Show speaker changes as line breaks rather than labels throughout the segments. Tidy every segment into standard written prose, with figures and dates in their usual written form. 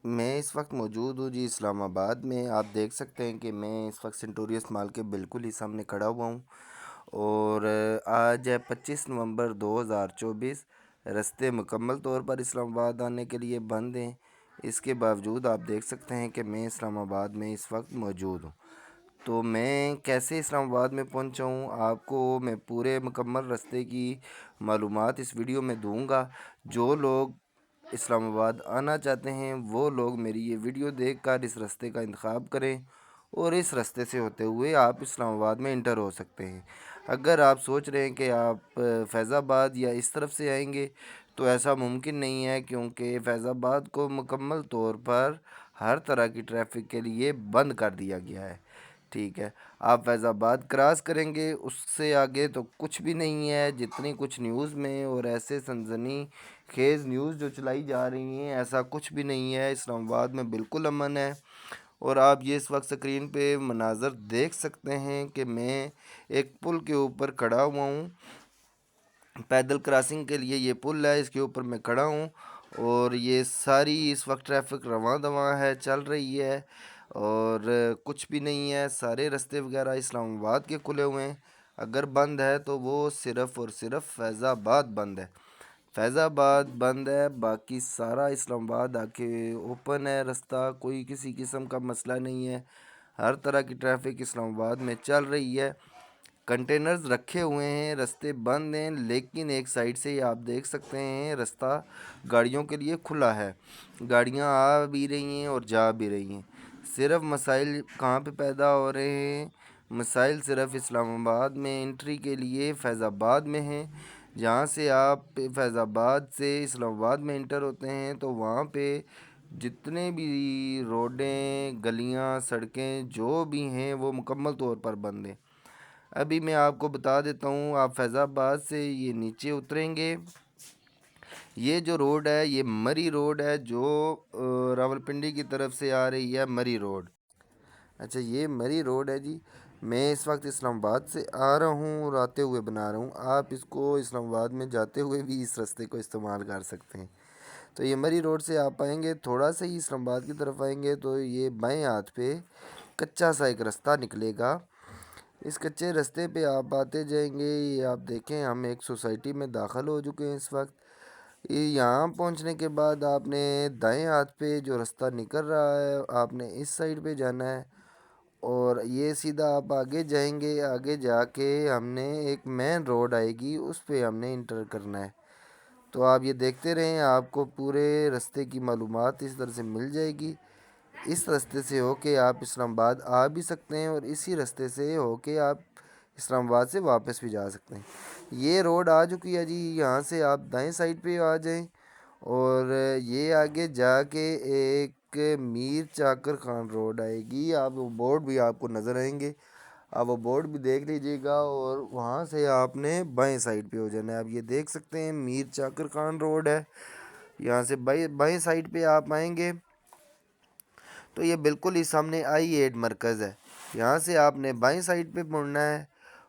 میں اس وقت موجود ہوں جی اسلام آباد میں۔ آپ دیکھ سکتے ہیں کہ میں اس وقت سینٹوریس مال کے بالکل ہی سامنے کھڑا ہوا ہوں، اور آج ہے 25 نومبر 2024۔ رستے مکمل طور پر اسلام آباد آنے کے لیے بند ہیں، اس کے باوجود آپ دیکھ سکتے ہیں کہ میں اسلام آباد میں اس وقت موجود ہوں۔ تو میں کیسے اسلام آباد میں پہنچا ہوں، آپ کو میں پورے مکمل رستے کی معلومات اس ویڈیو میں دوں گا۔ جو لوگ اسلام آباد آنا چاہتے ہیں وہ لوگ میری یہ ویڈیو دیکھ کر اس رستے کا انتخاب کریں، اور اس رستے سے ہوتے ہوئے آپ اسلام آباد میں انٹر ہو سکتے ہیں۔ اگر آپ سوچ رہے ہیں کہ آپ فیض آباد یا اس طرف سے آئیں گے تو ایسا ممکن نہیں ہے، کیونکہ فیض آباد کو مکمل طور پر ہر طرح کی ٹریفک کے لیے بند کر دیا گیا ہے۔ ٹھیک ہے، آپ فیض آباد کراس کریں گے، اس سے آگے تو کچھ بھی نہیں ہے۔ جتنی کچھ نیوز میں اور ایسے سنسنی خیز نیوز جو چلائی جا رہی ہیں، ایسا کچھ بھی نہیں ہے۔ اسلام آباد میں بالکل امن ہے، اور آپ یہ اس وقت سکرین پہ مناظر دیکھ سکتے ہیں کہ میں ایک پل کے اوپر کھڑا ہوا ہوں۔ پیدل کراسنگ کے لیے یہ پل ہے، اس کے اوپر میں کھڑا ہوں، اور یہ ساری اس وقت ٹریفک رواں دواں ہے، چل رہی ہے، اور کچھ بھی نہیں ہے۔ سارے رستے وغیرہ اسلام آباد کے کھلے ہوئے ہیں۔ اگر بند ہے تو وہ صرف اور صرف فیض آباد بند ہے۔ فیض آباد بند ہے، باقی سارا اسلام آباد آ کے اوپن ہے رستہ، کوئی کسی قسم کا مسئلہ نہیں ہے۔ ہر طرح کی ٹریفک اسلام آباد میں چل رہی ہے۔ کنٹینرز رکھے ہوئے ہیں، رستے بند ہیں، لیکن ایک سائڈ سے آپ دیکھ سکتے ہیں رستہ گاڑیوں کے لیے کھلا ہے۔ گاڑیاں آ بھی رہی ہیں اور جا بھی رہی ہیں۔ صرف مسائل کہاں پہ پیدا ہو رہے ہیں؟ مسائل صرف اسلام آباد میں انٹری کے لیے فیض آباد میں ہیں۔ جہاں سے آپ فیض آباد سے اسلام آباد میں انٹر ہوتے ہیں تو وہاں پہ جتنے بھی روڈیں، گلیاں، سڑکیں جو بھی ہیں وہ مکمل طور پر بند ہیں۔ ابھی میں آپ کو بتا دیتا ہوں، آپ فیض آباد سے یہ نیچے اتریں گے، یہ جو روڈ ہے یہ مری روڈ ہے، جو راولپنڈی کی طرف سے آ رہی ہے مری روڈ۔ اچھا، یہ مری روڈ ہے جی۔ میں اس وقت اسلام آباد سے آ رہا ہوں اور آتے ہوئے بنا رہا ہوں۔ آپ اس کو اسلام آباد میں جاتے ہوئے بھی اس رستے کو استعمال کر سکتے ہیں۔ تو یہ مری روڈ سے آپ آئیں گے، تھوڑا سا ہی اسلام آباد کی طرف آئیں گے تو یہ بائیں ہاتھ پہ کچا سا ایک رستہ نکلے گا۔ اس کچے رستے پہ آپ آتے جائیں گے، یہ آپ دیکھیں ہم ایک سوسائٹی میں داخل ہو چکے ہیں اس وقت۔ یہ یہاں پہنچنے کے بعد آپ نے دائیں ہاتھ پہ جو رستہ نکل رہا ہے آپ نے اس سائڈ پہ جانا ہے، اور یہ سیدھا آپ آگے جائیں گے۔ آگے جا کے ہم نے ایک مین روڈ آئے گی، اس پہ ہم نے انٹر کرنا ہے۔ تو آپ یہ دیکھتے رہیں، آپ کو پورے رستے کی معلومات اس طرح سے مل جائے گی۔ اس رستے سے ہو کے آپ اسلام آباد آ بھی سکتے ہیں، اور اسی رستے سے ہو کے آپ اسلام آباد سے واپس بھی جا سکتے ہیں۔ یہ روڈ آ چکی ہے جی، یہاں سے آپ دائیں سائڈ پہ آ جائیں، اور یہ آگے جا کے ایک میر چاکر خان روڈ آئے گی۔ آپ وہ بورڈ بھی آپ کو نظر آئیں گے، آپ وہ بورڈ بھی دیکھ لیجیے گا، اور وہاں سے آپ نے بائیں سائڈ پہ ہو جانا ہے۔ آپ یہ دیکھ سکتے ہیں میر چاکر خان روڈ ہے، یہاں سے بائیں سائڈ پہ آپ آئیں گے تو یہ بالکل ہی سامنے I-8 مرکز ہے۔ یہاں سے آپ نے بائیں سائڈ پہ مڑنا ہے،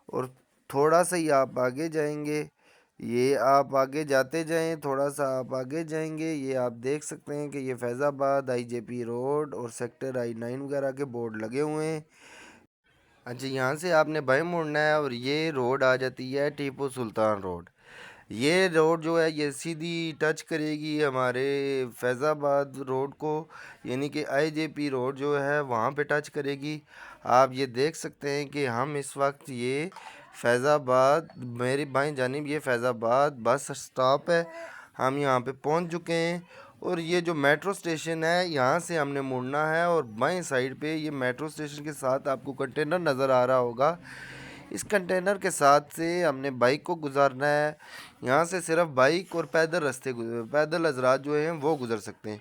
اور تھوڑا سا ہی آپ آگے جائیں گے۔ یہ آپ آگے جاتے جائیں، تھوڑا سا آپ آگے جائیں گے، یہ آپ دیکھ سکتے ہیں کہ یہ فیض آباد IJP روڈ اور سیکٹر I-9 وغیرہ کے بورڈ لگے ہوئے ہیں۔ اچھا، یہاں سے آپ نے بائیں مڑنا ہے، اور یہ روڈ آ جاتی ہے ٹیپو سلطان روڈ۔ یہ روڈ جو ہے یہ سیدھی ٹچ کرے گی ہمارے فیض آباد روڈ کو، یعنی کہ IJP روڈ جو ہے وہاں پہ ٹچ کرے گی۔ آپ یہ دیکھ سکتے ہیں کہ ہم اس وقت یہ فیض آباد، میری بائیں جانب یہ فیض آباد بس اسٹاپ ہے، ہم یہاں پہ پہنچ چکے ہیں۔ اور یہ جو میٹرو سٹیشن ہے یہاں سے ہم نے مڑنا ہے، اور بائیں سائڈ پہ یہ میٹرو سٹیشن کے ساتھ آپ کو کنٹینر نظر آ رہا ہوگا، اس کنٹینر کے ساتھ سے ہم نے بائک کو گزارنا ہے۔ یہاں سے صرف بائک اور پیدل حضرات جو ہیں وہ گزر سکتے ہیں،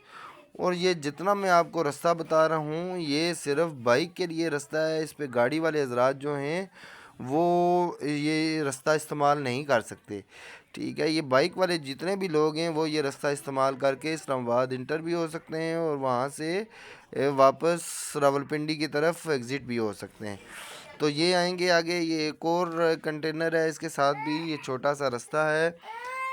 اور یہ جتنا میں آپ کو رستہ بتا رہا ہوں یہ صرف بائک کے لیے رستہ ہے۔ اس پہ گاڑی والے حضرات جو ہیں وہ یہ رستہ استعمال نہیں کر سکتے، ٹھیک ہے۔ یہ بائک والے جتنے بھی لوگ ہیں وہ یہ رستہ استعمال کر کے اسلام آباد انٹر بھی ہو سکتے ہیں، اور وہاں سے واپس راولپنڈی کی طرف ایگزٹ بھی ہو سکتے ہیں۔ تو یہ آئیں گے آگے، یہ ایک اور کنٹینر ہے، اس کے ساتھ بھی یہ چھوٹا سا رستہ ہے،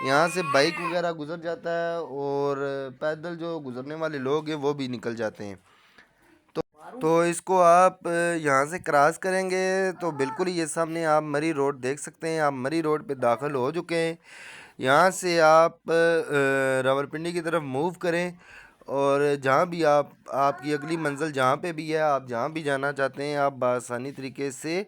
یہاں سے بائک وغیرہ گزر جاتا ہے اور پیدل جو گزرنے والے لوگ ہیں وہ بھی نکل جاتے ہیں. تو اس کو آپ یہاں سے کراس کریں گے تو بالکل ہی یہ سامنے آپ مری روڈ دیکھ سکتے ہیں. آپ مری روڈ پہ داخل ہو چکے ہیں. یہاں سے آپ راولپنڈی کی طرف موو کریں اور جہاں بھی آپ کی اگلی منزل جہاں پہ بھی ہے، آپ جہاں بھی جانا چاہتے ہیں آپ بآسانی طریقے سے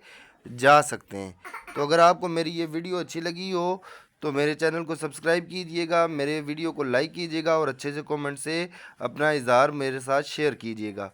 جا سکتے ہیں. تو اگر آپ کو میری یہ ویڈیو اچھی لگی ہو تو میرے چینل کو سبسکرائب کیجئے گا، میرے ویڈیو کو لائک کیجئے گا اور اچھے سے کومنٹ سے اپنا اظہار میرے ساتھ شیئر کیجئے گا.